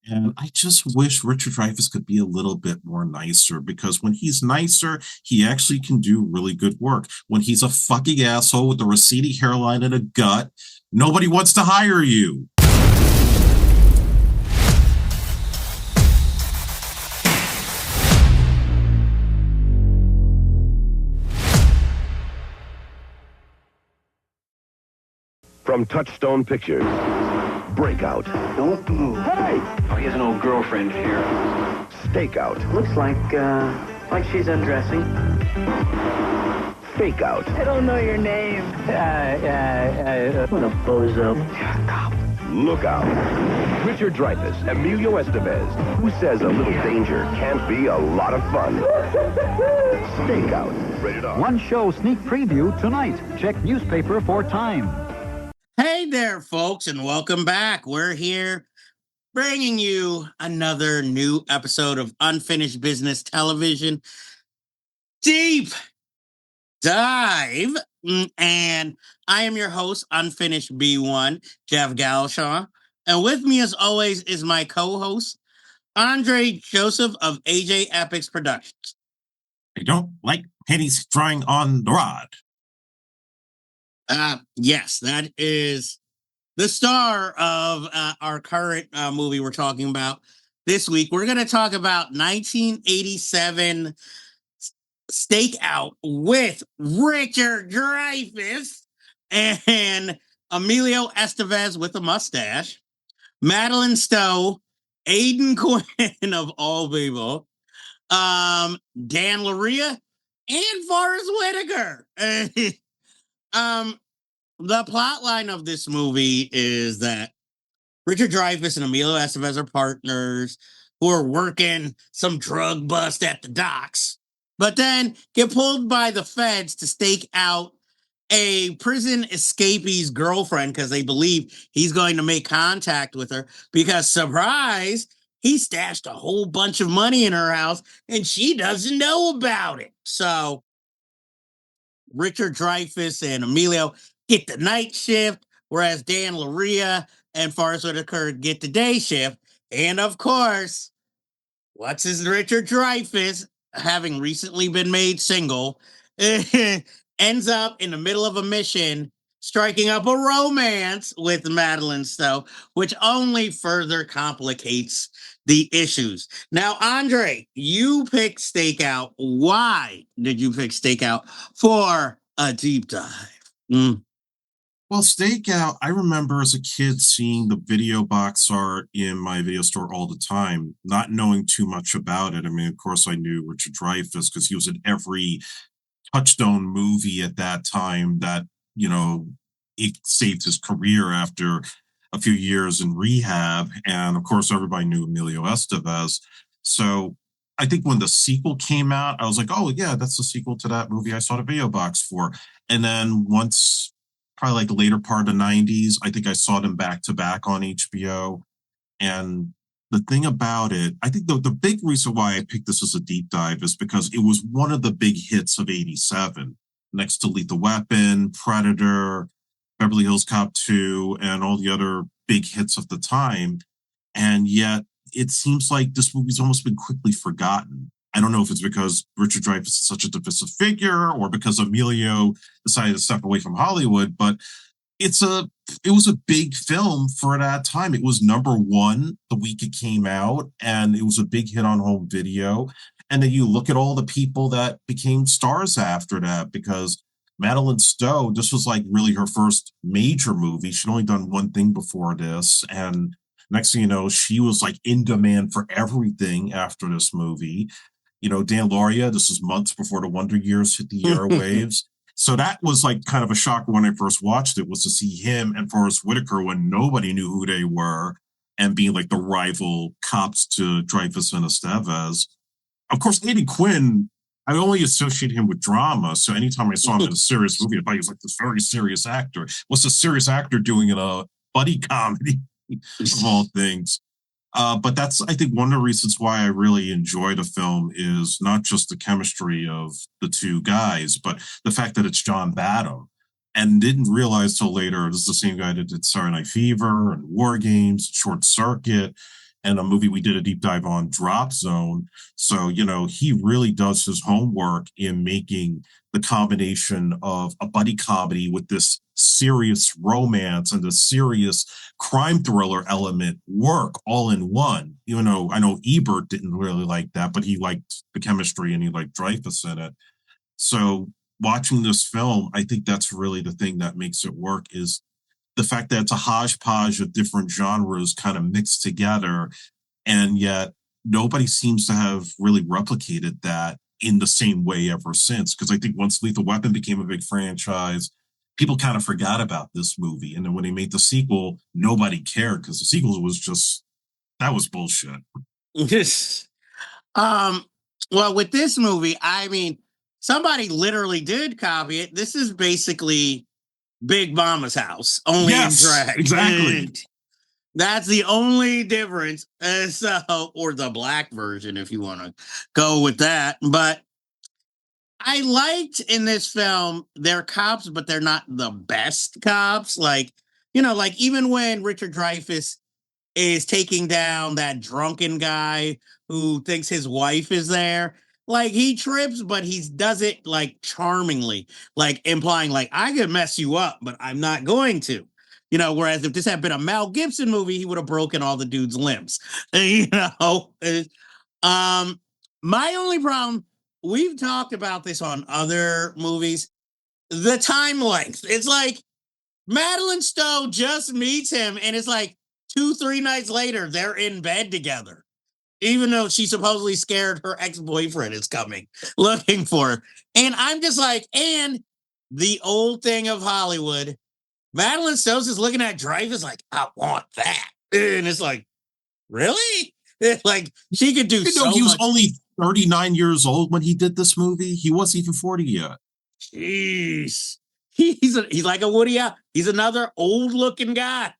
And I just wish Richard Dreyfuss could be a little bit more nicer because when he's nicer, he actually can do really good work. When he's a fucking asshole with a receding hairline and a gut, nobody wants to hire you. From Touchstone Pictures, Breakout. Don't move. Hey! Oh, he has an old girlfriend here. Stakeout. Looks like she's undressing. Fake Out. I don't know your name. What a bozo. Look Out. Richard Dreyfuss, Emilio Estevez. Who says a little danger can't be a lot of fun? Stakeout. Rated R. One show sneak preview tonight. Check newspaper for time. Hey there, folks, and welcome back. We're here bringing you another new episode of Unfinished Business Television Deep Dive. And I am your host, Unfinished B1, Jeff Galashaw. And with me, as always, is my co-host, Andre Joseph of AJ Epics Productions. I don't like pennies drawing on the rod. Yes, that is the star of our current movie we're talking about this week. We're going to talk about 1987 Stakeout with Richard Dreyfuss and Emilio Estevez with a mustache, Madeleine Stowe, Aidan Quinn of all people, Dan Lauria, and Forrest Whitaker. The plot line of this movie is that Richard Dreyfuss and Emilio Estevez are partners who are working some drug bust at the docks, but then get pulled by the feds to stake out a prison escapee's girlfriend because they believe he's going to make contact with her because, surprise, he stashed a whole bunch of money in her house and she doesn't know about it. So Richard Dreyfuss and Emilio get the night shift, whereas Dan Lauria and Forrest Whitaker get the day shift. And of course, what's his Richard Dreyfuss, having recently been made single, ends up in the middle of a mission striking up a romance with Madeleine Stowe, which only further complicates the issues. Now, Andre, you picked Stakeout. Why did you pick Stakeout for a deep dive? Well, Stakeout, I remember as a kid seeing the video box art in my video store all the time, not knowing too much about it. I mean, of course, I knew Richard Dreyfuss because he was in every Touchstone movie at that time that, it saved his career after a few years in rehab. And of course, everybody knew Emilio Estevez. So I think when the sequel came out, I was like, oh, yeah, that's the sequel to that movie I saw the video box for. And then once, probably like the later part of the 90s, I think I saw them back to back on HBO. And the thing about it, I think the big reason why I picked this as a deep dive is because it was one of the big hits of 87, next to Lethal Weapon, Predator, Beverly Hills Cop 2, and all the other big hits of the time. And yet it seems like this movie's almost been quickly forgotten. I don't know if it's because Richard Dreyfuss is such a divisive figure or because Emilio decided to step away from Hollywood, but it was a big film for that time. It was number one the week it came out, and it was a big hit on home video. And then you look at all the people that became stars after that, because Madeleine Stowe, this was like really her first major movie. She'd only done one thing before this. And next thing you know, she was like in demand for everything after this movie. Dan Lauria, this is months before the Wonder Years hit the airwaves. So that was like kind of a shocker when I first watched it, was to see him and Forrest Whitaker when nobody knew who they were and being like the rival cops to Dreyfuss and Estevez. Of course, Aidan Quinn, I only associate him with drama. So anytime I saw him in a serious movie, I thought he was like this very serious actor. What's a serious actor doing in a buddy comedy of all things? But that's, I think, one of the reasons why I really enjoy the film is not just the chemistry of the two guys, but the fact that it's John Badham. And didn't realize till later, this is the same guy that did Saturday Night Fever and War Games, Short Circuit. and a movie we did a deep dive on, Drop Zone. So, he really does his homework in making the combination of a buddy comedy with this serious romance and the serious crime thriller element work all in one. Even though I know Ebert didn't really like that, but he liked the chemistry and he liked Dreyfuss in it. So watching this film, I think that's really the thing that makes it work is the fact that it's a hodgepodge of different genres kind of mixed together, and yet nobody seems to have really replicated that in the same way ever since. Because I think once Lethal Weapon became a big franchise, people kind of forgot about this movie. And then when they made the sequel, nobody cared because the sequel was just, that was bullshit. Yes. Well, with this movie, I mean, somebody literally did copy it. This is basically Big Mama's House, only in drag. Exactly. And that's the only difference. Or the black version, if you want to go with that. But I liked in this film, they're cops, but they're not the best cops. Like, like even when Richard Dreyfuss is taking down that drunken guy who thinks his wife is there. Like he trips, but he does it like charmingly, like implying like I could mess you up, but I'm not going to. Whereas if this had been a Mel Gibson movie, he would have broken all the dude's limbs. My only problem, we've talked about this on other movies, the time length. It's like Madeleine Stowe just meets him, and it's like 2-3 nights later, they're in bed together, even though she's supposedly scared her ex-boyfriend is coming looking for her. And I'm just like, and the old thing of Hollywood, Madeleine Stowe's is looking at Dreyfuss like, I want that. And it's like, really? Like, she could do so he was much. only 39 years old when he did this movie. He wasn't even 40 yet. Jeez. He's like a Woody Allen. He's another old-looking guy.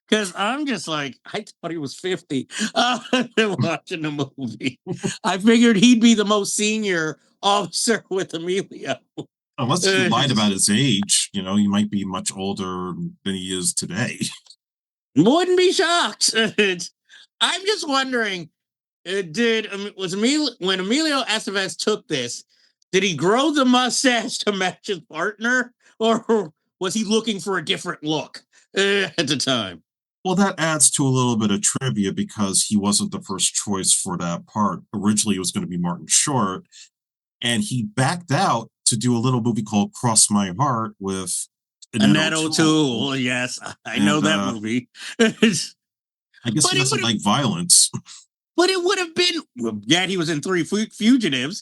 Because I'm just like, I thought he was 50 watching the movie. I figured he'd be the most senior officer with Emilio. Unless you lied about his age, he might be much older than he is today. Wouldn't be shocked. I'm just wondering, when Emilio Estevez took this, did he grow the mustache to match his partner? Or was he looking for a different look at the time? Well, that adds to a little bit of trivia because he wasn't the first choice for that part. Originally, it was going to be Martin Short, and he backed out to do a little movie called Cross My Heart with Annette O'Toole. Yes, I know that movie. I guess he doesn't like violence. But it would have been, he was in Three Fugitives.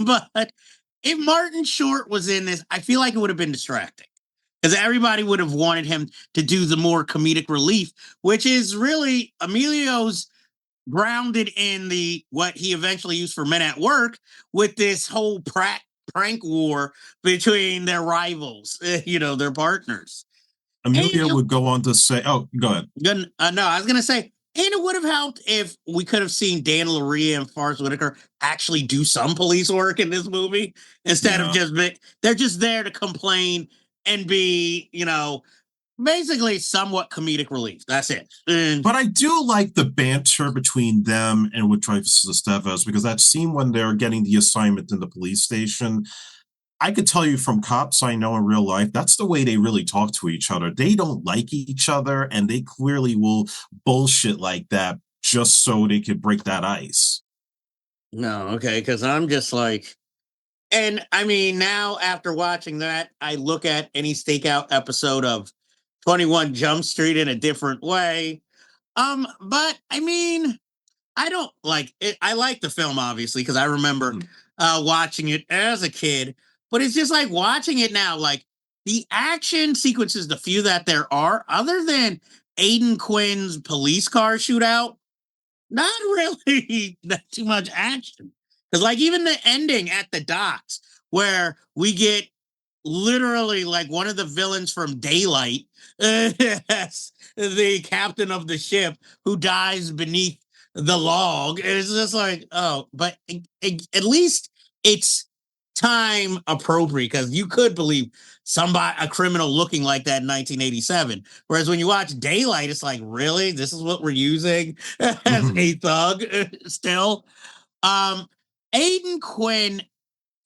But if Martin Short was in this, I feel like it would have been distracting. Because everybody would have wanted him to do the more comedic relief, which is really Emilio's grounded in what he eventually used for Men at Work with this whole prank war between their rivals, their partners. Emilio would go on to say, oh, go ahead. No, I was going to say, and it would have helped if we could have seen Dan Lauria and Forrest Whitaker actually do some police work in this movie instead of they're just there to complain and be, basically somewhat comedic relief. That's it. But I do like the banter between them and with Dreyfuss and Estevez, because that scene when they're getting the assignment in the police station, I could tell you from cops I know in real life, that's the way they really talk to each other. They don't like each other, and they clearly will bullshit like that just so they could break that ice. No, okay, because I'm just like, and I mean, now after watching that, I look at any Stakeout episode of 21 Jump Street in a different way. But I mean, I don't like it. I like the film, obviously, because I remember watching it as a kid, but it's just like watching it now, like the action sequences, the few that there are, other than Aidan Quinn's police car shootout, not really that too much action. Because like even the ending at the docks where we get literally like one of the villains from Daylight, the captain of the ship who dies beneath the log. It's just like, oh, but at least it's time appropriate because you could believe a criminal looking like that in 1987. Whereas when you watch Daylight, it's like, really, this is what we're using as a thug still. Aidan Quinn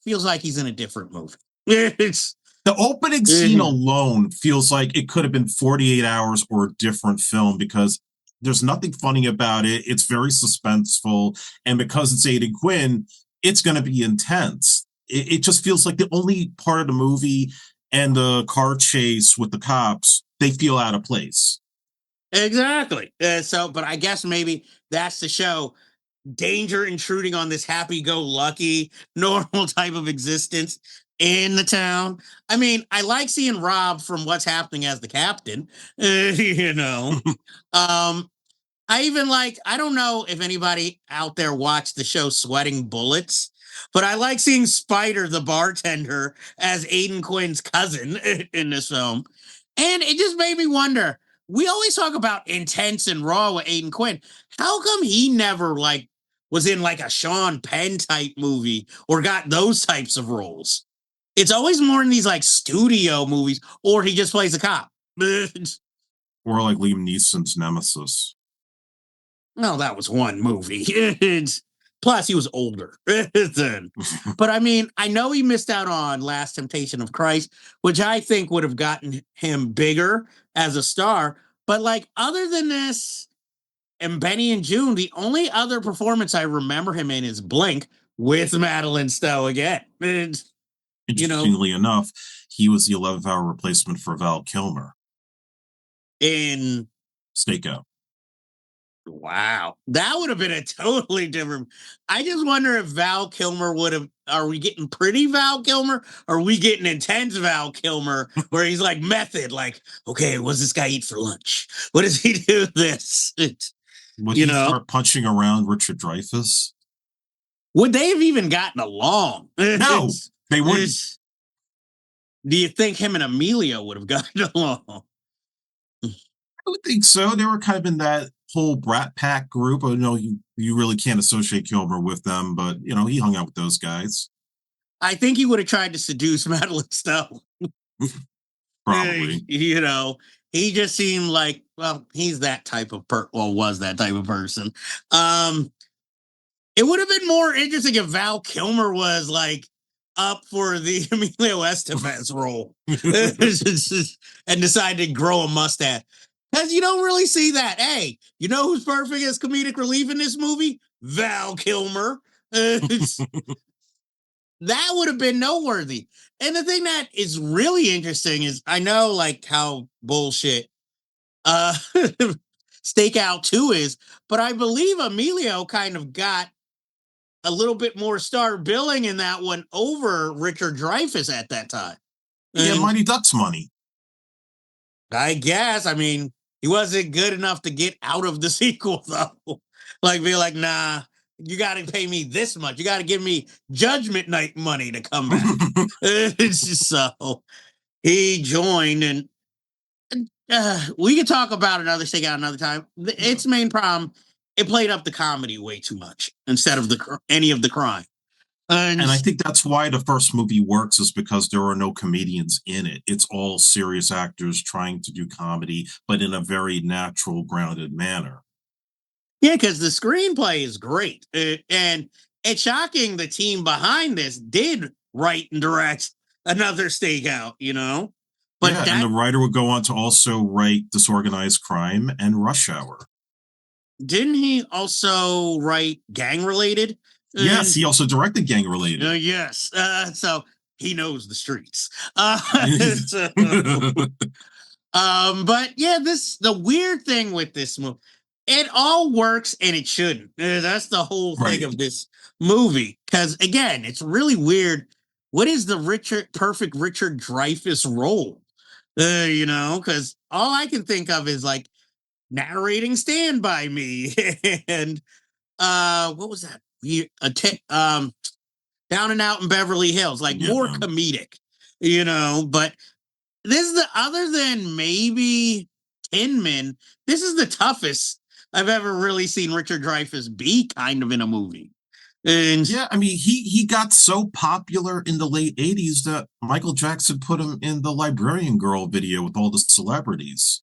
feels like he's in a different movie. It's The opening scene alone feels like it could have been 48 Hours or a different film because there's nothing funny about it. It's very suspenseful. And because it's Aidan Quinn, it's going to be intense. It just feels like the only part of the movie and the car chase with the cops, they feel out of place. exactly. But I guess maybe that's the show. Danger intruding on this happy-go-lucky, normal type of existence in the town. I mean, I like seeing Rob from What's Happening as the captain. You know, I even like. I don't know if anybody out there watched the show Sweating Bullets, but I like seeing Spider, the bartender, as Aidan Quinn's cousin in this film, and it just made me wonder. We always talk about intense and raw with Aidan Quinn. How come he never was in like a Sean Penn type movie or got those types of roles? It's always more in these like studio movies, or he just plays a cop. Or like Liam Neeson's Nemesis. No, that was one movie. Plus, he was older then. But I mean, I know he missed out on Last Temptation of Christ, which I think would have gotten him bigger as a star. But like, other than this and Benny and June, the only other performance I remember him in is Blink with Madeleine Stowe again. And, Interestingly enough, he was the 11th hour replacement for Val Kilmer in Stakeout. Wow, that would have been a totally different. I just wonder if Val Kilmer would have. Are we getting pretty Val Kilmer? Or are we getting intense Val Kilmer where he's like method? Like, okay, what does this guy eat for lunch? What does he do this? Would he start punching around Richard Dreyfuss? Would they have even gotten along? No, they wouldn't. Do you think him and Emilio would have gotten along? I would think so. They were kind of in that whole Brat Pack group. I know you really can't associate Kilmer with them, but he hung out with those guys. I think he would have tried to seduce Madeleine Stowe. Probably. He just seemed like, well, he's that type of was that type of person. It would have been more interesting if Val Kilmer was like up for the Emilio Estevez role and decided to grow a mustache. Because you don't really see that. Hey, you know who's perfect as comedic relief in this movie? Val Kilmer. That would have been noteworthy. And the thing that is really interesting is I know like how bullshit Stakeout 2 is, but I believe Emilio kind of got a little bit more star billing in that one over Richard Dreyfuss at that time. Yeah, Mighty Ducks money. I guess. I mean, he wasn't good enough to get out of the sequel, though. Like, be like, nah, you got to pay me this much. You got to give me Judgment Night money to come back. So he joined, and we could talk about another Stakeout another time. Its main problem, it played up the comedy way too much instead of any of the crime. And I think that's why the first movie works is because there are no comedians in it. It's all serious actors trying to do comedy, but in a very natural, grounded manner. Yeah, because the screenplay is great. And it's shocking the team behind this did write and direct another Stakeout, But yeah, and the writer would go on to also write Disorganized Crime and Rush Hour. Didn't he also write Gang Related? Yes, he also directed Gang Related. Yes. So he knows the streets. But yeah, the weird thing with this movie, it all works and it shouldn't. That's the whole thing of this movie. Because again, it's really weird. What is the perfect Richard Dreyfuss role? Because all I can think of is like narrating Stand By Me and what was that? Down and Out in Beverly Hills, like more comedic, but this is other than maybe Tin Men, this is the toughest I've ever really seen Richard Dreyfuss be kind of in a movie. And Yeah, I mean, he got so popular in the late 80s that Michael Jackson put him in the Librarian Girl video with all the celebrities.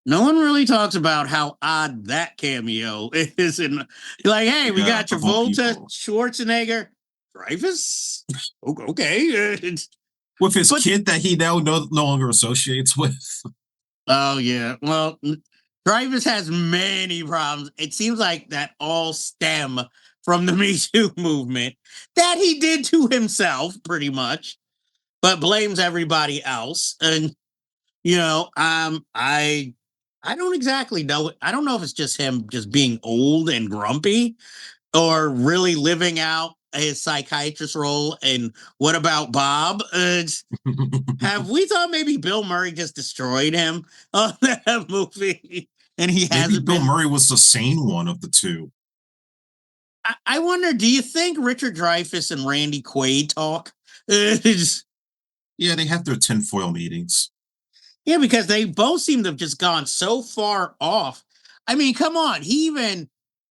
no one really talks about how odd that cameo is. And like, hey, we Yeah, got of all Travolta, people. Schwarzenegger, Dreyfuss. Okay. With his But kid that he now no longer associates with. oh yeah, well, Dreyfuss has many problems. It seems like that all stem from the Me Too movement that he did to himself, pretty much, but blames everybody else. And I don't exactly know. I don't know if it's just him just being old and grumpy, or really living out his psychiatrist role. And What About Bob? Have we thought maybe Bill Murray just destroyed him on that movie, and he Maybe hasn't Bill been? Murray was the sane one of the two. I wonder. Do you think Richard Dreyfuss and Randy Quaid talk? It's- Yeah, they have their tinfoil meetings. yeah, because they both seem to have just gone so far off. I mean, come on. He even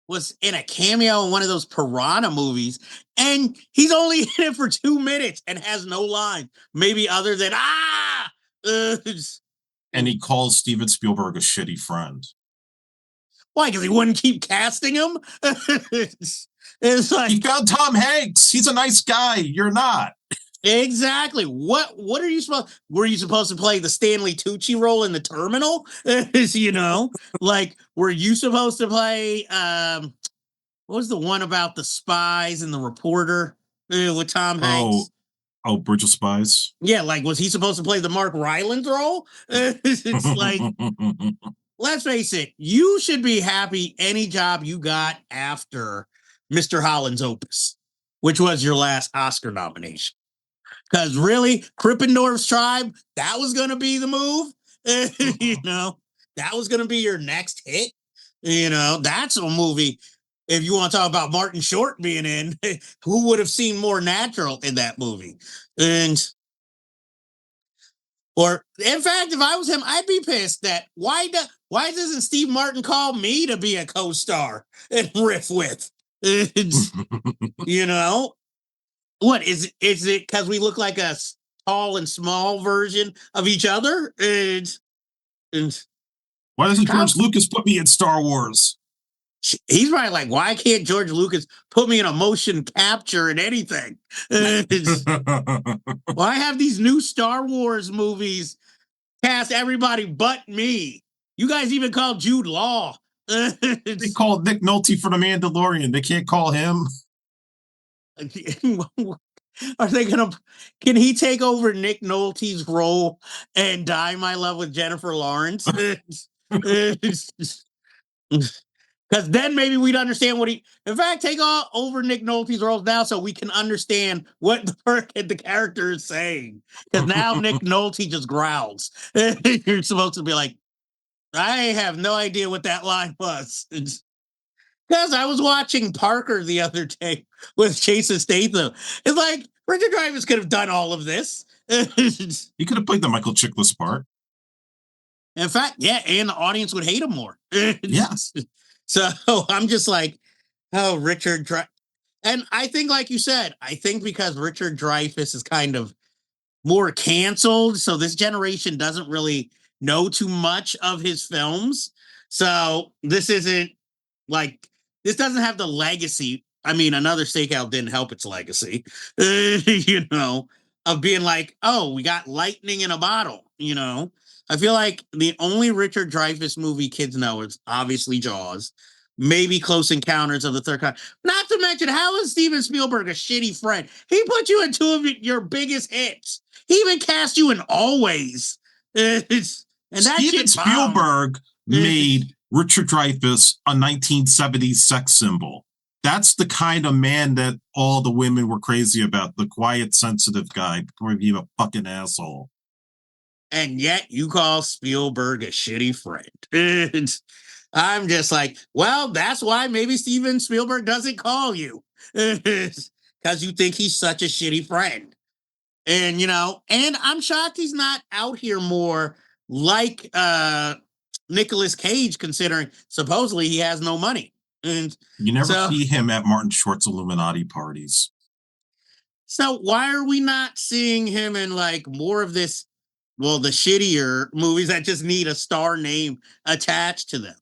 was in a cameo in one of those Piranha movies, and he's only in it for 2 minutes and has no line, maybe other than ah. And he calls Steven Spielberg a shitty friend. Why? Because he wouldn't keep casting him. It's like He found Tom Hanks. He's a nice guy. You're not. exactly what are you supposed? Were you supposed to play the Stanley Tucci role in The Terminal? Like were you supposed to play? What was the one about the spies and the reporter with Tom Oh, Hanks? Bridge of Spies. Yeah, like was he supposed to play the Mark Rylance role? It's like, let's face it, you should be happy any job you got after Mr. Holland's Opus, which was your last Oscar nomination. Because really, Krippendorf's Tribe, that was going to be the move. That was going to be your next hit. That's a movie. If you want to talk about Martin Short being in, who would have seemed more natural in that movie? And or in fact, if I was him, I'd be pissed that why doesn't Steve Martin call me to be a co-star and riff with? It's, you know, what is it because we look like a tall and small version of each other? And Why doesn't how George Lucas put me in Star Wars? he's probably like, why can't George Lucas put me in a motion capture and anything? Why have these new Star Wars movies cast everybody but me? You guys even called Jude Law. They called Nick Nolte for the Mandalorian. They can't call him. Are they gonna? Can he take over Nick Nolte's role and Die My Love with Jennifer Lawrence? Because then maybe we'd understand what he. In fact, take over Nick Nolte's roles now so we can understand what the character is saying. Because now Nick Nolte just growls. You're supposed to be like, I have no idea what that line was. Because I was watching Parker the other day with Jason Statham. It's like Richard Dreyfuss could have done all of this. He could have played the Michael Chiklis part. In fact, yeah, and the audience would hate him more. Yes. So I'm just like, oh, and I think, like you said, I think because Richard Dreyfuss is kind of more canceled, so this generation doesn't really know too much of his films. So this isn't like this doesn't have the legacy. I mean, another Stakeout didn't help its legacy, of being like, oh, we got lightning in a bottle. I feel like the only Richard Dreyfuss movie kids know is obviously Jaws, maybe Close Encounters of the Third Kind. Not to mention, how is Steven Spielberg a shitty friend? He put you in two of your biggest hits. He even cast you in Always. And that Steven shit bombed. Spielberg made Richard Dreyfuss a 1970s sex symbol. That's the kind of man that all the women were crazy about. The quiet, sensitive guy before he became a fucking asshole. And yet you call Spielberg a shitty friend. I'm just like, well, that's why maybe Steven Spielberg doesn't call you. Because you think he's such a shitty friend. And, and I'm shocked he's not out here more like Nicolas Cage, considering supposedly he has no money. And You never so, see him at Martin Short's Illuminati parties. so why are we not seeing him in like more of this? Well, the shittier movies that just need a star name attached to them.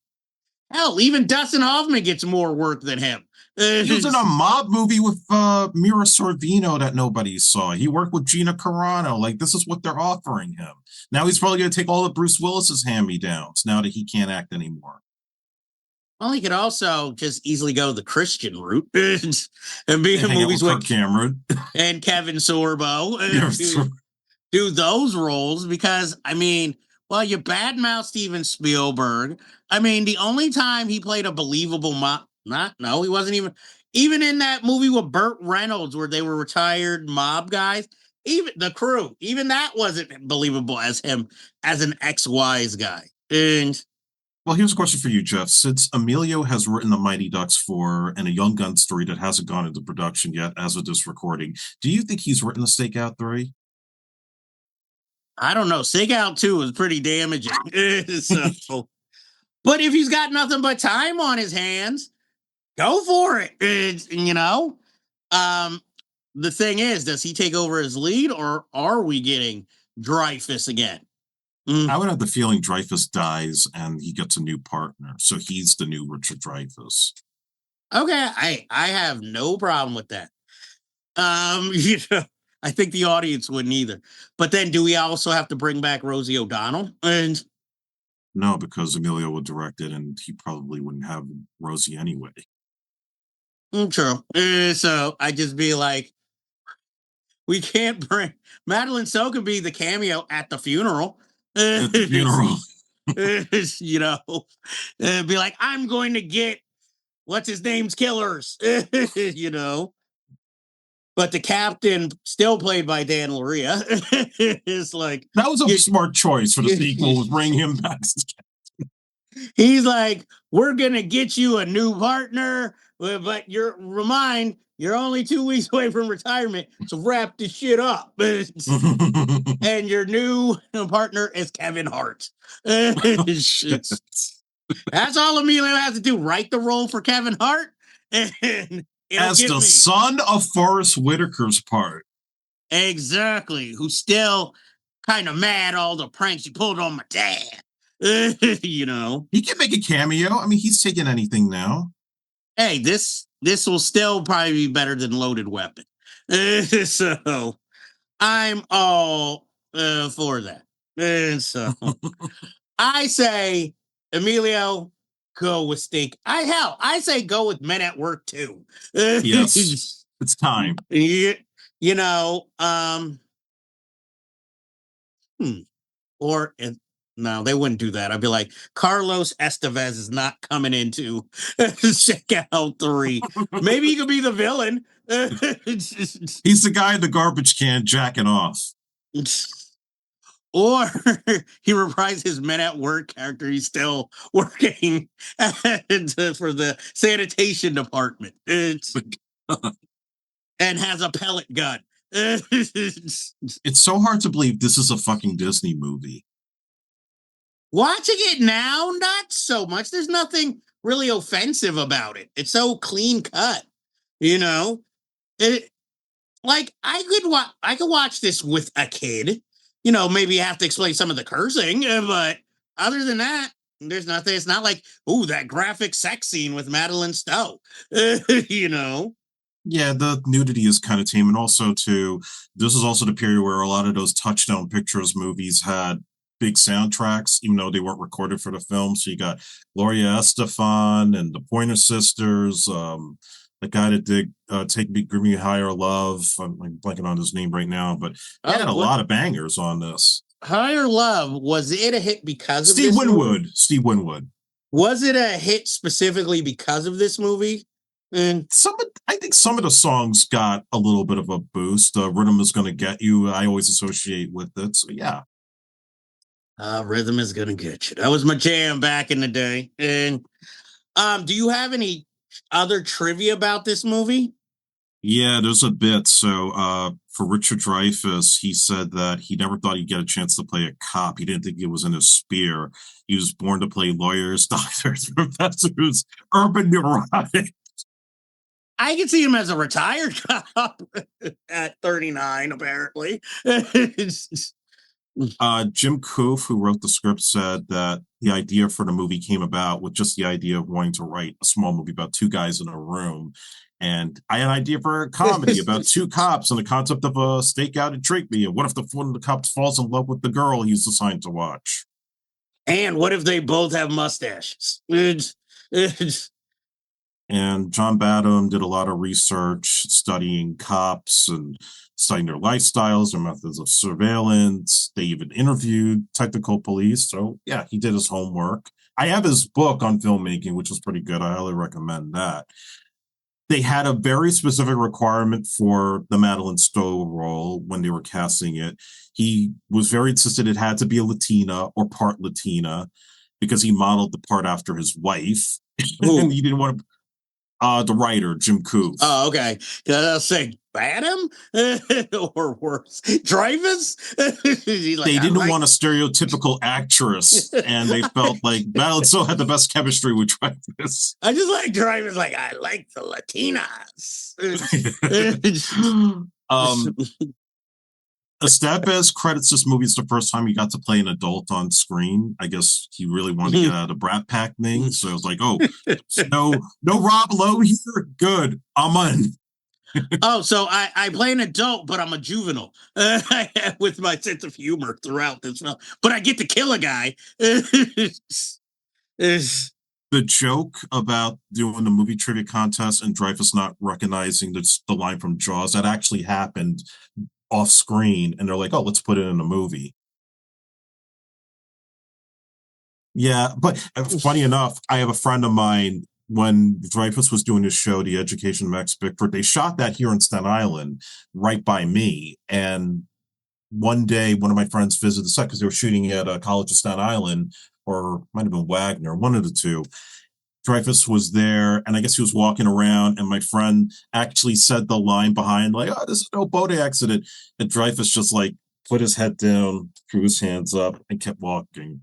Hell, even Dustin Hoffman gets more work than him. He was in a mob movie with Mira Sorvino that nobody saw. He worked with Gina Carano. Like, this is what they're offering him. Now he's probably going to take all of Bruce Willis's hand-me-downs now that he can't act anymore. Well, he could also just easily go the Christian route and be in Hang out movies with with Kirk Cameron. and Kevin Sorbo Yeah, do those roles because, I mean, well, you badmouth Steven Spielberg. I mean, the only time he played a believable he wasn't even in that movie with Burt Reynolds where they were retired mob guys. Even the crew, even that wasn't believable as him as an ex-wise guy. And well, here's a question for you, Jeff. Since Emilio has written The Mighty Ducks 4 and a Young Gun story that hasn't gone into production yet as of this recording, do you think he's written the Stakeout 3? I don't know. Stakeout 2 was pretty damaging. So, but if he's got nothing but time on his hands, go for it. The thing is, does he take over as lead or are we getting Dreyfuss again? I would have the feeling Dreyfuss dies and he gets a new partner. So he's the new Richard Dreyfuss. Okay. I have no problem with that. I think the audience wouldn't either. But then do we also have to bring back Rosie O'Donnell? And no, because Emilio would direct it and he probably wouldn't have Rosie anyway. True. So I just be like, we can't bring Madeleine Stowe can be the cameo at the funeral. At the funeral. Be like, I'm going to get what's his name's killers, But the captain, still played by Dan Lauria, is like that was a smart choice for the sequel. Was bring him back. He's like, we're gonna get you a new partner, but you're only 2 weeks away from retirement, so wrap this shit up. And your new partner is Kevin Hart. That's all Emilio has to do. Write the role for Kevin Hart, and as the son of Forrest Whitaker's part. Exactly. Who's still kind of mad all the pranks he pulled on my dad. He can make a cameo. I mean, he's taking anything now. Hey, this will still probably be better than Loaded Weapon. So I'm all for that. And so I say, Emilio, go with Stink. I say go with Men at Work too. Yes, it's time. Or no, they wouldn't do that. I'd be like, Carlos Estevez is not coming into Checkout 3. Maybe he could be the villain. He's the guy in the garbage can jacking off. Or he reprised his Men at Work character. He's still working for the sanitation department. And has a pellet gun. It's so hard to believe this is a fucking Disney movie. Watching it now, not so much. There's nothing really offensive about it. It's so clean cut, like I could watch this with a kid, maybe have to explain some of the cursing, but other than that, there's nothing. It's not like, ooh, that graphic sex scene with Madeleine Stowe, Yeah, the nudity is kind of tame. And also, this is also the period where a lot of those Touchstone Pictures movies had big soundtracks, even though they weren't recorded for the film. So you got Lauria Estevez and the Pointer Sisters, the guy that did Take Me, Give Me Higher Love. I'm blanking on his name right now, but he had a lot of bangers on this. Higher Love, was it a hit because of Steve Winwood? Steve Winwood. Was it a hit specifically because of this movie? And I think some of the songs got a little bit of a boost. Rhythm Is Gonna Get You, I always associate with it. So yeah. Rhythm Is Gonna Get You. That was my jam back in the day. And do you have any other trivia about this movie? Yeah, there's a bit. So for Richard Dreyfuss, he said that he never thought he'd get a chance to play a cop. He didn't think it was in his spear. He was born to play lawyers, doctors, professors, urban neurotic. I can see him as a retired cop at 39, apparently. Jim Koof, who wrote the script, said that the idea for the movie came about with just the idea of wanting to write a small movie about two guys in a room. And I had an idea for a comedy about two cops and the concept of a stakeout and treat me. And what if one of the cops falls in love with the girl he's assigned to watch? And what if they both have mustaches? And John Badham did a lot of research studying cops and studying their lifestyles, their methods of surveillance. They even interviewed technical police. So, yeah, he did his homework. I have his book on filmmaking, which was pretty good. I highly recommend that. They had a very specific requirement for the Madeleine Stowe role when they were casting it. He was very insistent it had to be a Latina or part Latina because he modeled the part after his wife. And he didn't want to. The writer, Jim Koof. Oh, okay. I'll say Badham or worse, Dreyfuss. They didn't want a stereotypical actress, and they felt like Madeleine Stowe had the best chemistry with Dreyfuss. I just like Dreyfuss. Like I like the Latinas. Estevez credits this movie as the first time he got to play an adult on screen. I guess he really wanted to get out of the Brat Pack thing. So it was like, oh, no Rob Lowe here. Good. I'm on. Oh, so I play an adult, but I'm a juvenile with my sense of humor throughout this film. But I get to kill a guy. The joke about doing the movie trivia contest and Dreyfuss not recognizing the line from Jaws, that actually happened off screen, and they're like, oh, let's put it in a movie. Yeah, but funny enough, I have a friend of mine, when Dreyfuss was doing his show, The Education of Max Bickford, they shot that here in Staten Island, right by me. And one day, one of my friends visited the set because they were shooting at a College of Staten Island, or might have been Wagner, one of the two. Dreyfuss was there, and I guess he was walking around, and my friend actually said the line behind, like, oh, this is no boat accident. And Dreyfuss just, like, put his head down, threw his hands up, and kept walking.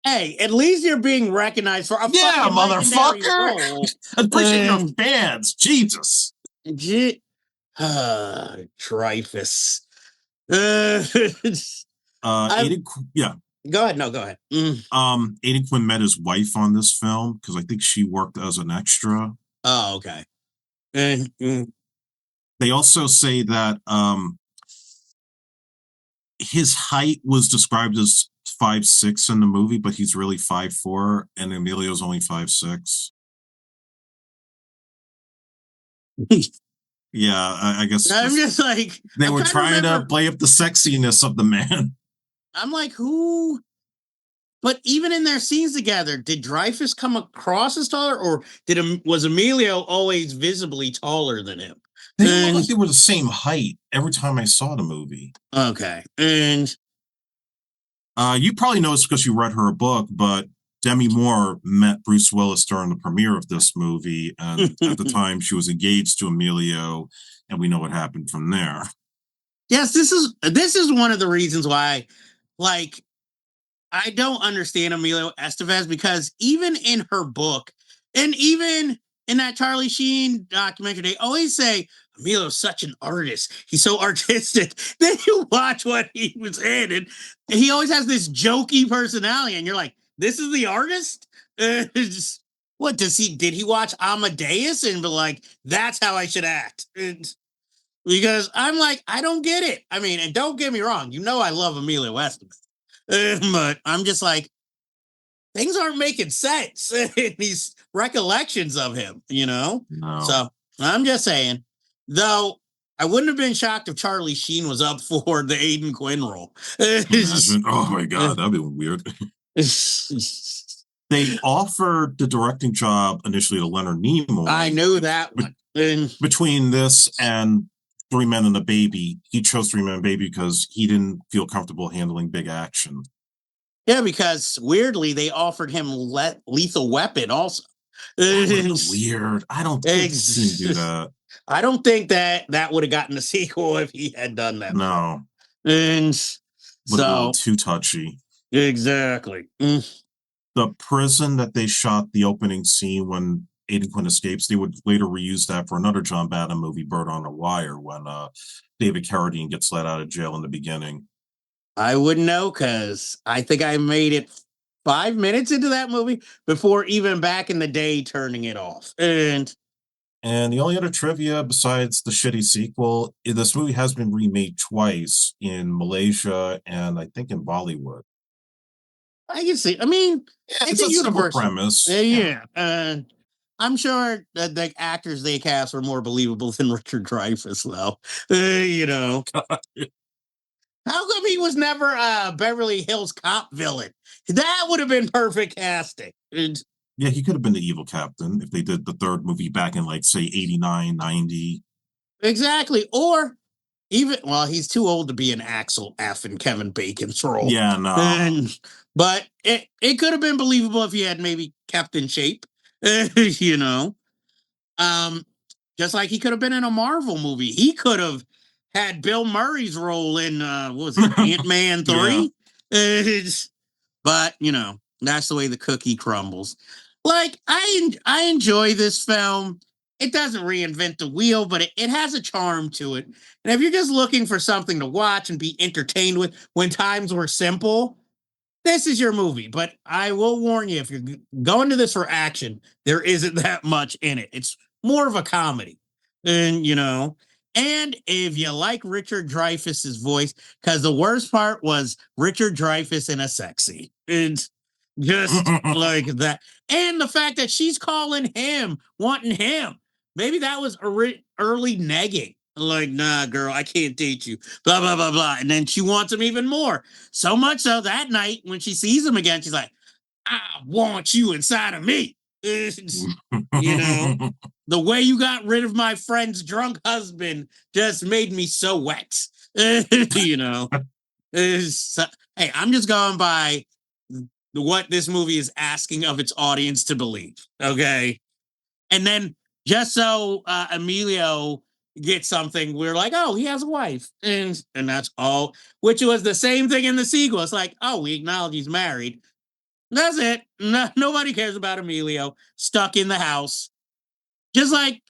Hey, at least you're being recognized for a fucking motherfucker! role. Appreciate your fans, Jesus. Dreyfuss. Aidan, yeah. Go ahead. No, go ahead. Aidan Quinn met his wife on this film because I think she worked as an extra. Oh, okay. They also say that his height was described as 5'6" in the movie, but he's really 5'4", and Emilio's only 5'6". Yeah, I guess I'm just like they were trying to play up the sexiness of the man. I'm like, who? But even in their scenes together, did Dreyfuss come across as taller, or was Emilio always visibly taller than him? They looked like they were the same height every time I saw the movie. Okay, and you probably know this because you read her book, but Demi Moore met Bruce Willis during the premiere of this movie, and at the time she was engaged to Emilio, and we know what happened from there. Yes, this is one of the reasons why, like, I don't understand Emilio Estevez, because even in her book and even in that Charlie Sheen documentary, they always say Emilio's such an artist. He's so artistic. Then you watch what he was in, and he always has this jokey personality, and you're like, this is the artist? What does he? Did he watch Amadeus and be like, that's how I should act? Because I'm like, I don't get it. I mean, and don't get me wrong, you know I love Emilio Estevez. But I'm just like, things aren't making sense in these recollections of him, you know? No. So I'm just saying, though, I wouldn't have been shocked if Charlie Sheen was up for the Aidan Quinn role. Imagine, oh my God, that'd be weird. They offered the directing job initially to Leonard Nimoy. I knew that one. Between this and Three Men and a Baby, he chose Three Men and a Baby because he didn't feel comfortable handling big action. Yeah, because weirdly, they offered him Lethal Weapon also. Weird. I don't think he's do that. I don't think that would have gotten a sequel if he had done that. No, And would have been a little so, too touchy. exactly. The prison that they shot the opening scene when Aidan Quinn escapes, they would later reuse that for another John Badham movie, Bird on a Wire, when David Carradine gets let out of jail in the beginning. I wouldn't know because I think I made it 5 minutes into that movie before even back in the day turning it off. And the only other trivia besides the shitty sequel, this movie has been remade twice in Malaysia and I think in Bollywood. I can see. I mean, Yeah, it's a simple universe. premise. Yeah. I'm sure that the actors they cast were more believable than Richard Dreyfuss, though. You know, how come he was never a Beverly Hills Cop villain? That would have been perfect casting. Yeah, he could have been the evil captain if they did the third movie back in, like, say, 89, 90. Exactly. Or even, well, he's too old to be an Axel F in Kevin Bacon's role. Yeah, no. But it could have been believable if he had maybe kept in shape, you know. Just like he could have been in a Marvel movie. He could have had Bill Murray's role in what was it, Ant-Man 3? But you know, that's the way the cookie crumbles. Like I enjoy this film. It doesn't reinvent the wheel, but it has a charm to it. And if you're just looking for something to watch and be entertained with when times were simple, this is your movie. But I will warn you, if you're going to this for action, there isn't that much in it. It's more of a comedy. And you know, and if you like Richard Dreyfuss's voice, because the worst part was Richard Dreyfuss in a sex scene. It's just like that. And the fact that she's calling him, wanting him. Maybe that was early negging. Like, nah, girl, I can't date you. Blah, blah, blah, blah. And then she wants him even more. So much so that night when she sees him again, she's like, I want you inside of me. You know, the way you got rid of my friend's drunk husband just made me so wet. You know, hey, I'm just going by what this movie is asking of its audience to believe. Okay. And then just so Emilio gets something, we're like, oh, he has a wife. And that's all, which was the same thing in the sequel. It's like, oh, we acknowledge he's married. That's it. No, nobody cares about Emilio stuck in the house. Just like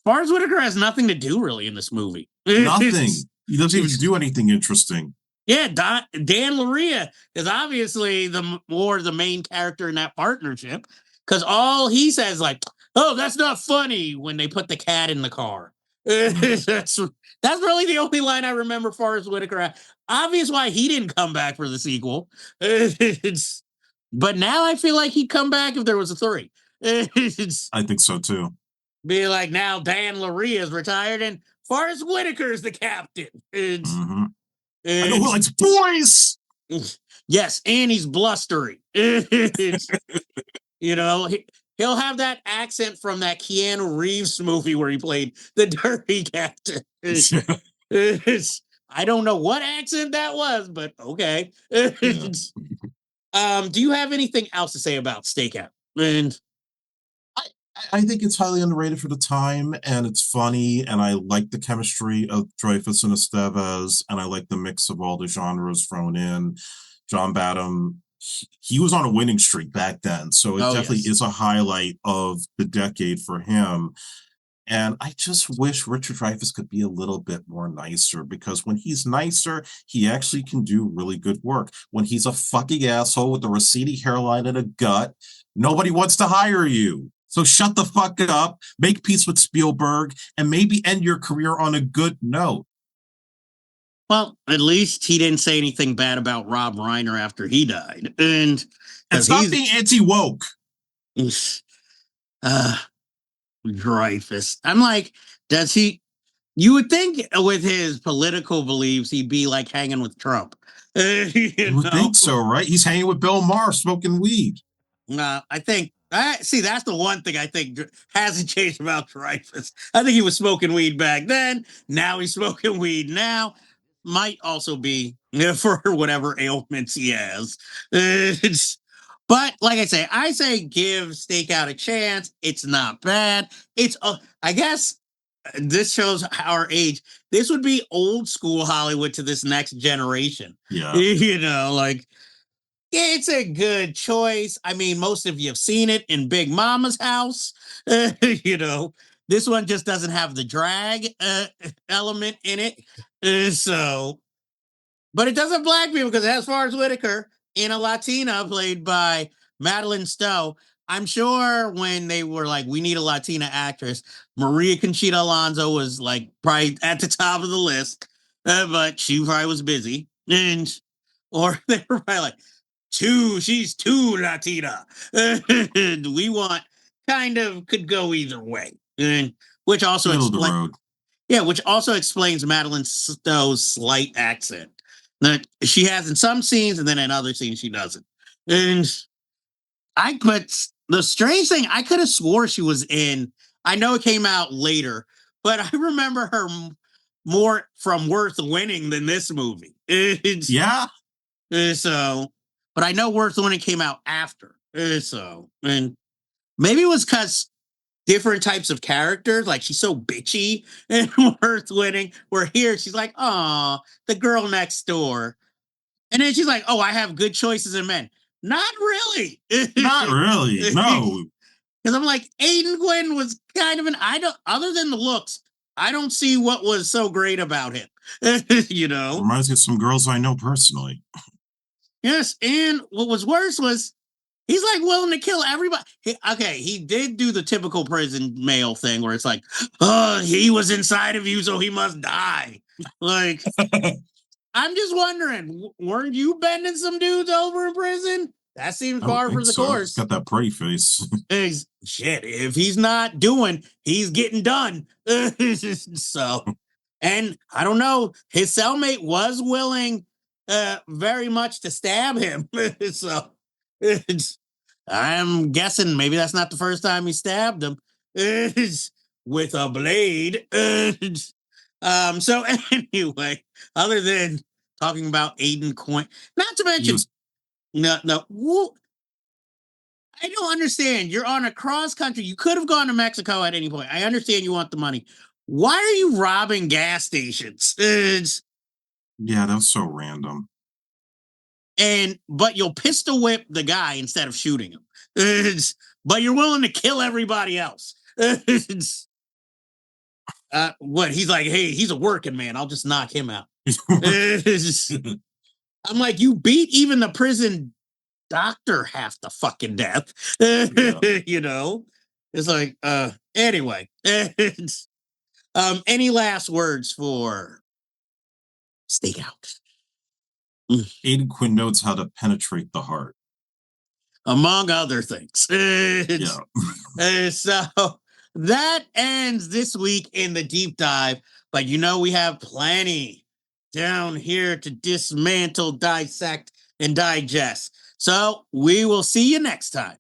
Forrest Whitaker has nothing to do really in this movie. Nothing. He doesn't even do anything interesting. Yeah, Dan Lauria is obviously the main character in that partnership because all he says like, "Oh, that's not funny" when they put the cat in the car. that's really the only line I remember Forrest Whitaker. Obvious why he didn't come back for the sequel. But now I feel like he'd come back if there was a 3. I think so too. Be like now Dan Lauria is retired and Forrest Whitaker is the captain. I know who likes boys. Yes, and he's blustery. You know, he'll have that accent from that Keanu Reeves movie where he played the dirty captain. I don't know what accent that was, but okay. Yeah. Do you have anything else to say about Stakeout? And I think it's highly underrated for the time, and it's funny, and I like the chemistry of Dreyfuss and Estevez, and I like the mix of all the genres thrown in. John Badham, he was on a winning streak back then, so it definitely is a highlight of the decade for him. And I just wish Richard Dreyfuss could be a little bit more nicer, because when he's nicer, he actually can do really good work. When he's a fucking asshole with a receding hairline and a gut, nobody wants to hire you. So shut the fuck up, make peace with Spielberg, and maybe end your career on a good note. Well, at least he didn't say anything bad about Rob Reiner after he died. And stop being anti-woke. Dreyfuss. I'm like, does he? You would think with his political beliefs, he'd be like hanging with Trump. You would think so, right? He's hanging with Bill Maher, smoking weed. I think see that's the one thing I think hasn't changed about Dreyfuss. I think he was smoking weed back then. Now he's smoking weed now. Might also be for whatever ailments he has. But like I say give Stakeout a chance. It's not bad. It's I guess this shows our age. This would be old school Hollywood to this next generation. Yeah. You know, like, it's a good choice. I mean, most of you have seen it in Big Mama's house. You know, this one just doesn't have the drag element in it. So, but it does have black people because it has Forrest Whitaker in a Latina played by Madeleine Stowe. I'm sure when they were like, we need a Latina actress, Maria Conchita Alonso was like probably at the top of the list, but she probably was busy. Or they were probably like, she's too Latina. We want kind of could go either way. Which also Middle of the explains, road. yeah, which also explains Madeleine Stowe's slight accent that she has in some scenes, and then in other scenes she doesn't. And but the strange thing, I could have swore she was in. I know it came out later, but I remember her more from Worth Winning than this movie. Yeah. So, but I know Worth Winning came out after. So, and maybe it was because different types of characters, like she's so bitchy and Worth Winning, where here she's like, oh, the girl next door. And then she's like, oh, I have good choices in men. Not really. Not really. No. Because I'm like, Aidan Quinn was kind of other than the looks, I don't see what was so great about him. You know? Reminds me of some girls I know personally. Yes. And what was worse was he's like willing to kill everybody. He did do the typical prison male thing where it's like, oh, he was inside of you, so he must die. Like, I'm just wondering, weren't you bending some dudes over in prison? That seems par for the course. Got that pretty face. Shit, if he's not doing, he's getting done. So, and I don't know, his cellmate was willing very much to stab him. So, I'm guessing maybe that's not the first time he stabbed him with a blade. So anyway, other than talking about Aidan Quinn, not to mention, no, I don't understand. You're on a cross country. You could have gone to Mexico at any point. I understand you want the money. Why are you robbing gas stations? Yeah, that was so random. But you'll pistol whip the guy instead of shooting him. But you're willing to kill everybody else. What he's like, hey, he's a working man. I'll just knock him out. I'm like, you beat even the prison doctor half the fucking death. You know, it's like, anyway. Any last words for Stakeout? Aidan Quinn knows how to penetrate the heart, among other things. Yeah. So that ends this week in the deep dive. But you know, we have plenty down here to dismantle, dissect, and digest. So we will see you next time.